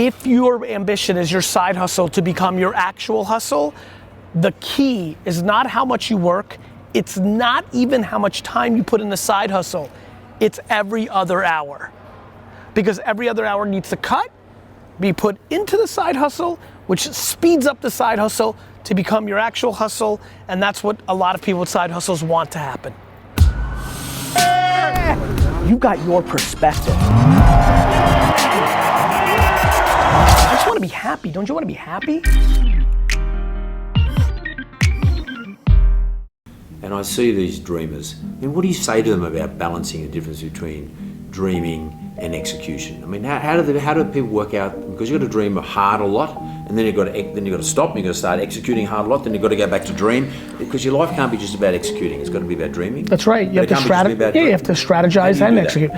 if your ambition is your side hustle to become your actual hustle, the key is not how much you work, it's not even how much time you put in the side hustle, it's every other hour. Because every other hour needs to cut, be put into the side hustle, which speeds up the side hustle to become your actual hustle, and that's what a lot of people with side hustles want to happen. You got your perspective. I just want to be happy. Don't you want to be happy? And I see these dreamers, and what do you say to them about balancing the difference between dreaming and execution? I mean, how do people work out? Because you've got to dream hard a lot, and then you've got to stop, and you've got to start executing hard a lot, then you've got to go back to dream, because your life can't be just about executing, it's got to be about dreaming. That's right, you have to you have to strategize and execute.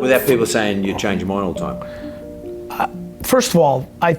Without people saying you change your mind all the time. First of all, I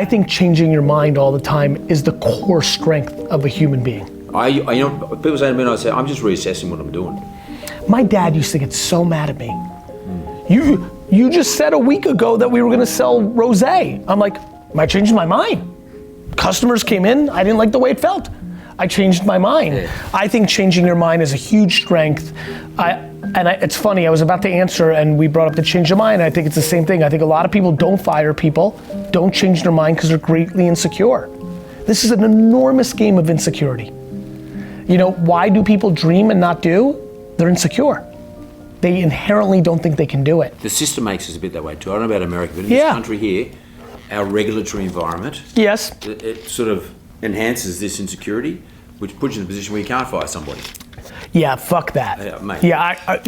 think changing your mind all the time is the core strength of a human being. People say to me, and I say, I'm just reassessing what I'm doing. My dad used to get so mad at me. You just said a week ago that we were gonna sell rosé. I'm like, I changed my mind. Customers came in, I didn't like the way it felt. I changed my mind. Yeah. I think changing your mind is a huge strength. It's funny, I was about to answer and we brought up the change your mind. I think it's the same thing. I think a lot of people don't fire people, don't change their mind because they're greatly insecure. This is an enormous game of insecurity. You know, why do people dream and not do? They're insecure. They inherently don't think they can do it. The system makes us a bit that way too. I don't know about America, but in this country here, our regulatory environment, yes, it sort of enhances this insecurity, which puts you in a position where you can't fire somebody. Yeah, fuck that. Yeah, mate. Yeah, I've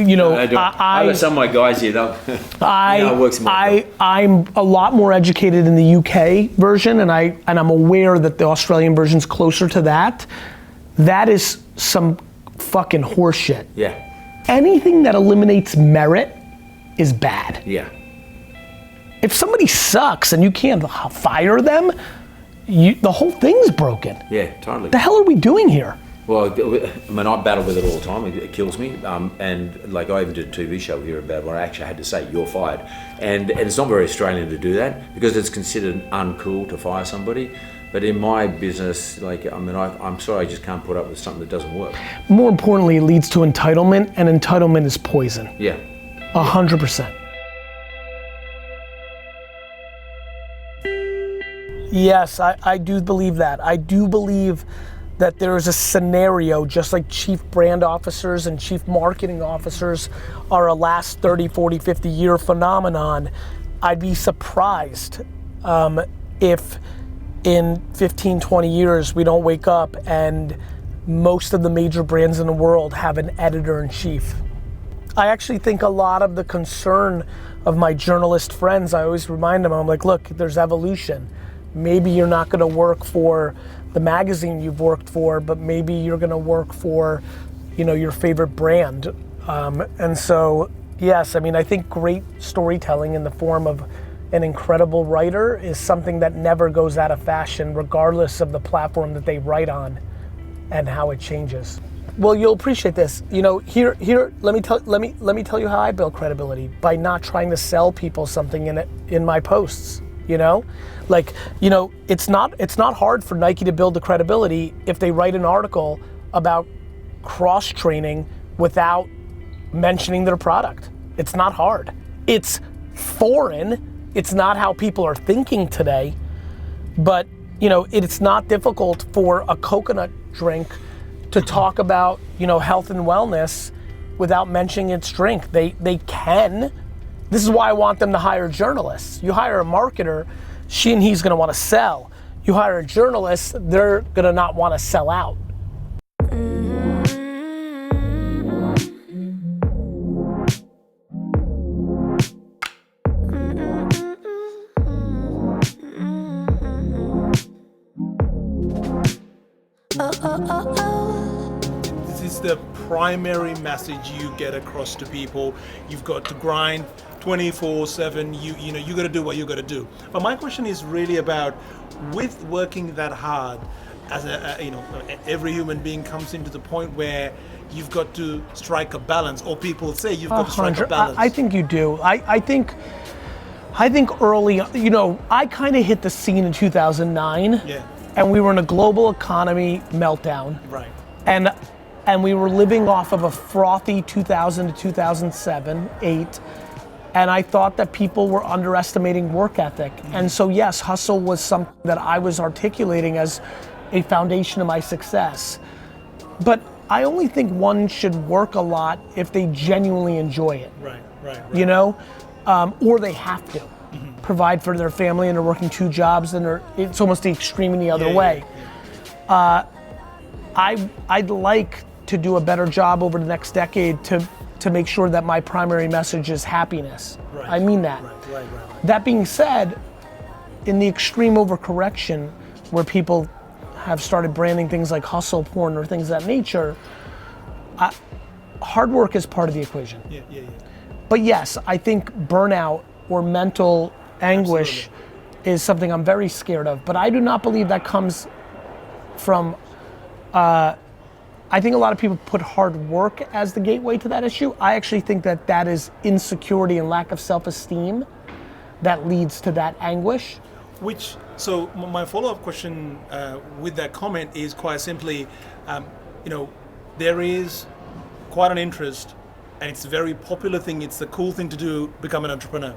got some of my guys here, I'm a lot more educated in the UK version, and I'm aware that the Australian version's closer to that. That is some fucking horseshit. Yeah. Anything that eliminates merit is bad. Yeah. If somebody sucks and you can't fire them, the whole thing's broken. Yeah, totally. The hell are we doing here? Well, I mean, I battle with it all the time. It kills me. And like, I even did a TV show here about where I actually had to say, you're fired. And it's not very Australian to do that because it's considered uncool to fire somebody. But in my business, like, I mean, I'm sorry, I just can't put up with something that doesn't work. More importantly, it leads to entitlement, and entitlement is poison. Yeah. 100%. Yes, I do believe that. I do believe that there is a scenario, just like chief brand officers and chief marketing officers are a last 30, 40, 50 year phenomenon. I'd be surprised if in 15, 20 years we don't wake up and most of the major brands in the world have an editor-in-chief. I actually think a lot of the concern of my journalist friends, I always remind them, I'm like, look, there's evolution. Maybe you're not gonna work for the magazine you've worked for, but maybe you're gonna work for, you know, your favorite brand. And so, yes, I mean, I think great storytelling in the form of an incredible writer is something that never goes out of fashion, regardless of the platform that they write on and how it changes. Well, you'll appreciate this. You know, here. Let me tell you how I build credibility, by not trying to sell people something in my posts. You know, like, you know, it's not hard for Nike to build the credibility if they write an article about cross training without mentioning their product. It's not hard. It's foreign. It's not how people are thinking today, but you know, it's not difficult for a coconut drink to talk about, you know, health and wellness without mentioning its drink. They can. This is why I want them to hire journalists. You hire a marketer, she and he's gonna wanna sell. You hire a journalist, they're gonna not wanna sell out. This is the primary message you get across to people. You've got to grind 24/7. You know, you got to do what you got to do. But my question is really about, with working that hard, as you know, every human being comes into the point where you've got to strike a balance, or people say you've got to strike a balance. I think you do. I think I think early, I kind of hit the scene in 2009. Yeah. And we were in a global economy meltdown. Right. And we were living off of a frothy 2000 to 2007, 8. And I thought that people were underestimating work ethic. And so yes, hustle was something that I was articulating as a foundation of my success. But I only think one should work a lot if they genuinely enjoy it. Right. Or they have to provide for their family and they're working 2 jobs and it's almost the extreme in the other way. I'd like to do a better job over the next decade to make sure that my primary message is happiness. Right. I mean that. Right. That being said, in the extreme overcorrection where people have started branding things like hustle porn or things of that nature, hard work is part of the equation. Yeah. But yes, I think burnout or mental anguish is something I'm very scared of. But I do not believe that comes from, I think a lot of people put hard work as the gateway to that issue. I actually think that is insecurity and lack of self-esteem that leads to that anguish. So my follow-up question with that comment is quite simply, there is quite an interest, and it's a very popular thing. It's the cool thing to do, become an entrepreneur,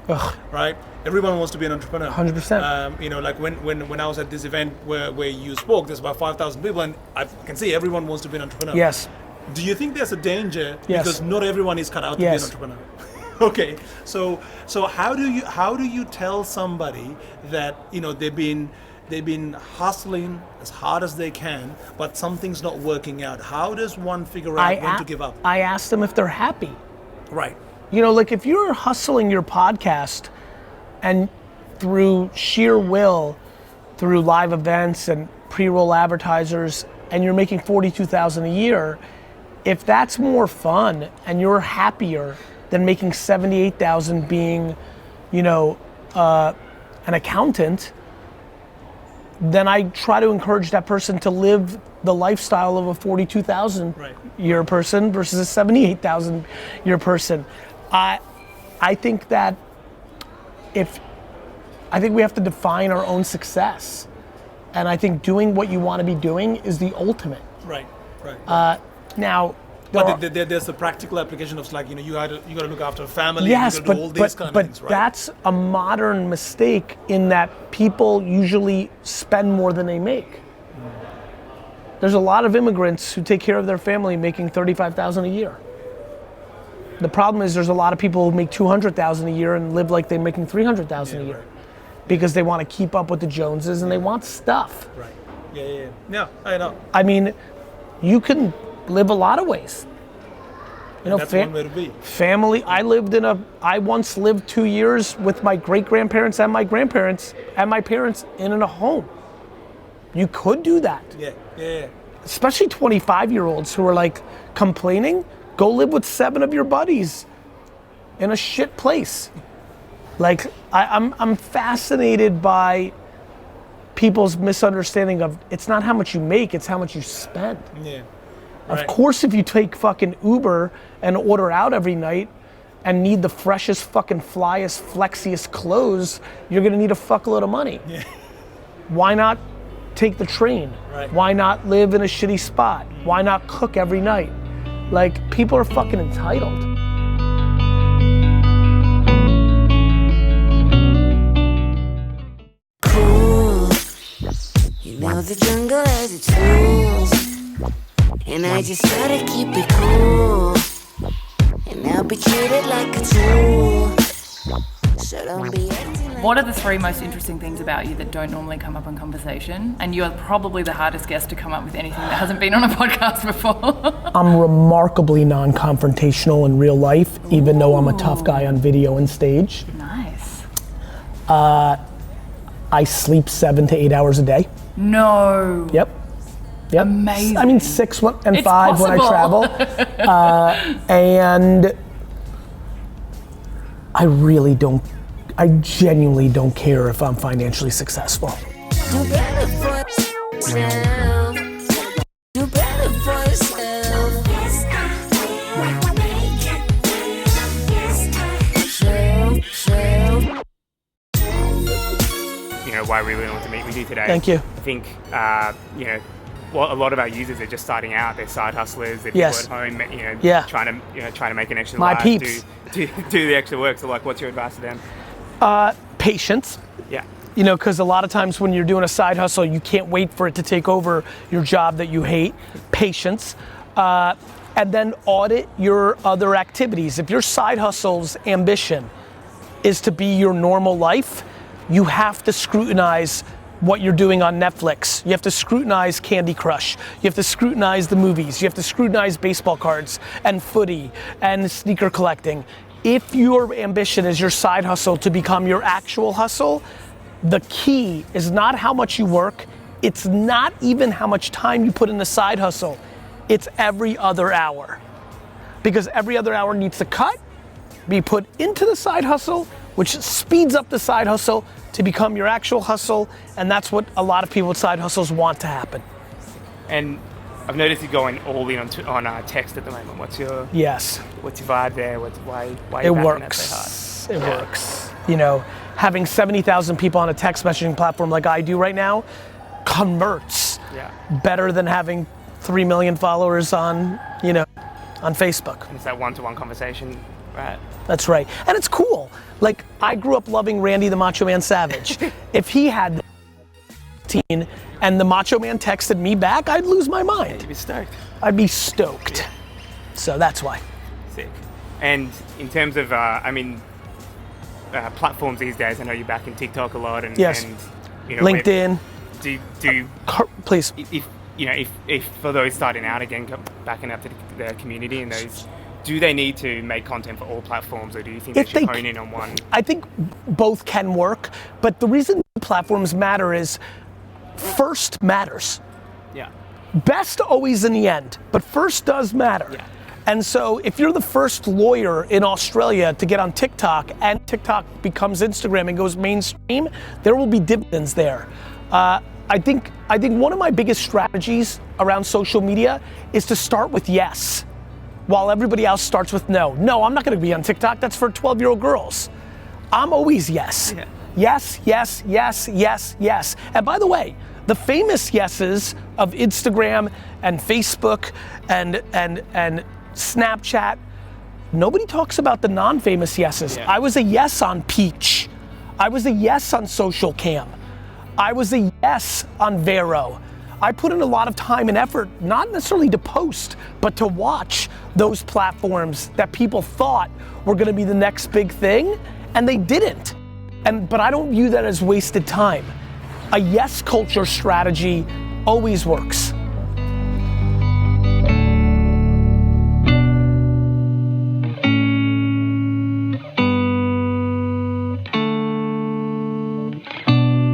right? Everyone wants to be an entrepreneur. 100%. Like when I was at this event where you spoke, there's about 5,000 people, and I can see everyone wants to be an entrepreneur. Yes. Do you think there's a danger Yes. because not everyone is cut out to be an entrepreneur? Okay, so how do you tell somebody that they've been hustling as hard as they can, but something's not working out? How does one figure out when to give up? I ask them if they're happy. Right. Like if you're hustling your podcast and through sheer will, through live events and pre-roll advertisers, and you're making $42,000 a year, if that's more fun and you're happier than making $78,000 being, an accountant, then I try to encourage that person to live the lifestyle of a 42,000 year person versus a 78,000 year person. I think that I think we have to define our own success, and I think doing what you want to be doing is the ultimate. Right. Now, but there's the practical application of like, you got to look after a family. Yes, you got to do all these kind of things, right? That's a modern mistake in that people usually spend more than they make. There's a lot of immigrants who take care of their family making $35,000 a year. The problem is there's a lot of people who make $200,000 a year and live like they're making $300,000 a year because they want to keep up with the Joneses and they want stuff. Right. Yeah, I know. I mean, you can live a lot of ways. That's one way to be. Family, I once lived 2 years with my great-grandparents and my grandparents and my parents in a home. You could do that. Yeah. Especially 25-year-olds who are like complaining, go live with 7 of your buddies in a shit place. Like, I'm fascinated by people's misunderstanding of it's not how much you make, it's how much you spend. Yeah. Of course, if you take fucking Uber and order out every night and need the freshest fucking flyest, flexiest clothes, you're gonna need a fuckload of money. Yeah. Why not take the train? Right. Why not live in a shitty spot? Why not cook every night? Like, people are fucking entitled. Cool. You know the jungle has its rules. And I just gotta keep it cool. And I'll be treated like a tool. So don't be acting like... What are the 3 most interesting things about you that don't normally come up in conversation? And you are probably the hardest guest to come up with anything that hasn't been on a podcast before. I'm remarkably non-confrontational in real life, even though I'm a tough guy on video and stage. Nice. I sleep 7 to 8 hours a day. No. Yep. Amazing. I mean 6 and It's 5 when I possible. travel. And I genuinely don't care if I'm financially successful. Do better for yourself. Do better for yourself. Self. why we really want to meet with you today. Thank you. I think, well, a lot of our users are just starting out. They're side hustlers. They're Yes. people at home, Yeah. trying to make an extra My life, peeps. do the extra work. So, like, what's your advice to them? Patience. Yeah. Because a lot of times when you're doing a side hustle, you can't wait for it to take over your job that you hate. Patience. And then audit your other activities. If your side hustle's ambition is to be your normal life, you have to scrutinize what you're doing on Netflix. You have to scrutinize Candy Crush. You have to scrutinize the movies. You have to scrutinize baseball cards and footy and sneaker collecting. If your ambition is your side hustle to become your actual hustle, the key is not how much you work. It's not even how much time you put in the side hustle. It's every other hour. Because every other hour needs to cut, be put into the side hustle, which speeds up the side hustle to become your actual hustle, and that's what a lot of people with side hustles want to happen. And I've noticed you going all in on text at the moment. What's your Yes. What's your vibe there? Why are you It backing works. that so It hard? works. Having 70,000 people on a text messaging platform like I do right now converts Yeah. better than having 3 million followers on Facebook. And it's that one-to-one conversation, right? That's right. And it's cool. Like, I grew up loving Randy the Macho Man Savage. If he had 15 and the Macho Man texted me back, I'd lose my mind. You'd be stoked. I'd be stoked. So that's why. Sick. And in terms of, platforms these days, I know you're back in TikTok a lot, and Yes. and LinkedIn. Do Please. if for those starting out again, backing up to the community and those, do they need to make content for all platforms, or do you think they If should they- hone in on one? I think both can work, but the reason platforms matter is first matters. Yeah. Best always in the end, but first does matter. Yeah. And so if you're the first lawyer in Australia to get on TikTok and TikTok becomes Instagram and goes mainstream, there will be dividends there. I think one of my biggest strategies around social media is to start with yes, while everybody else starts with no. No, I'm not gonna be on TikTok, that's for 12-year-old girls. I'm always yes. Yeah. Yes, yes, yes, yes, yes. And by the way, the famous yeses of Instagram and Facebook and Snapchat, nobody talks about the non-famous yeses. Yeah. I was a yes on Peach. I was a yes on Social Cam. I was a yes on Vero. I put in a lot of time and effort, not necessarily to post, but to watch those platforms that people thought were gonna be the next big thing, and they didn't. But I don't view that as wasted time. A yes culture strategy always works.